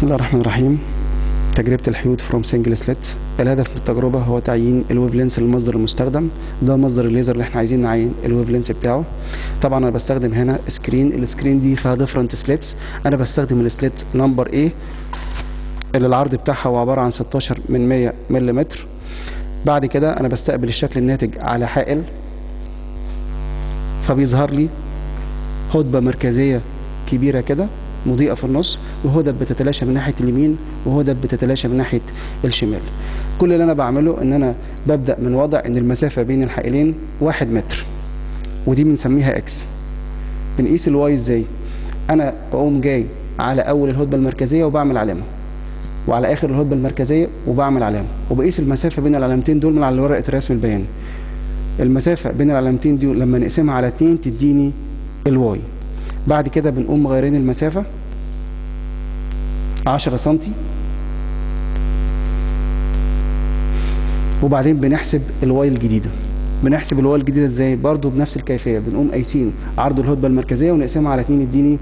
الله الرحمن الرحيم. تجربة الحيود فروم سنجل سليت. الهدف من التجربة هو تعيين الويف لينس للمصدر المستخدم. ده مصدر الليزر اللي احنا عايزين نعين الويف لينس بتاعه. طبعا انا بستخدم هنا سكرين. السكرين دي فيها ديفرنت سليتس. انا بستخدم السليت نمبر A اللي العرض بتاعها هو عبارة عن 16 من 100 ملم. بعد كده انا بستقبل الشكل الناتج على حائل، فبيظهر لي هدبة مركزية كبيرة كده مضيئة في النص، وهدب بتتلاشى من ناحية اليمين وهدب بتتلاشى من ناحية الشمال. كل اللي انا بعمله ان انا ببدأ من وضع ان المسافة بين الحائلين 1 متر، ودي بنسميها اكس. بنقيس الواي ازاي؟ انا بقوم جاي على اول الهدبة المركزية وبعمل علامة، وعلى اخر الهدبة المركزية وبعمل علامة، وبقيس المسافة بين العلامتين دول من على ورقة الرسم البياني. المسافة بين العلامتين دي لما نقسمها على 2 تديني الواي. بعد كده بنقوم مغيرين المسافة 10 سنتي، وبعدين بنحسب الواي الجديدة. بنحسب الواي الجديدة ازاي؟ برضو بنفس الكيفية. بنقوم قايسين عرض الهدبة المركزية ونقسمها على 2 يديني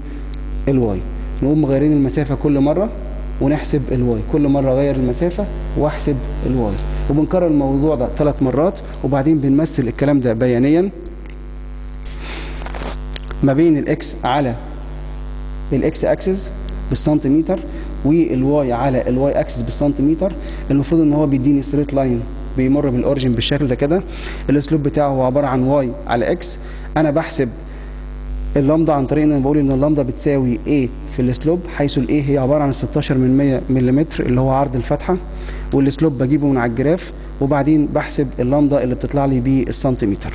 الواي. نقوم مغيرين المسافة كل مرة ونحسب الواي. كل مرة اغير المسافة واحسب الواي، وبنكرر الموضوع ده 3 مرات. وبعدين بنمثل الكلام ده بيانيا ما بين الاكس على الاكس اكسس بالسنتيمتر والواي على الواي اكسس بالسنتيمتر. المفروض ان هو بيديني ستريت لاين بيمر بالاوريجن بالشكل ده كده. الاسلوب بتاعه هو عباره عن واي على اكس. انا بحسب اللامدا عن طريق ان انا بقول ان اللامدا بتساوي A في الاسلوب، حيث ال A هي عباره عن 16 من 100 ملم اللي هو عرض الفتحه، والاسلوب بجيبه من على الجراف، وبعدين بحسب اللامدا اللي بتطلع لي بالسنتيمتر.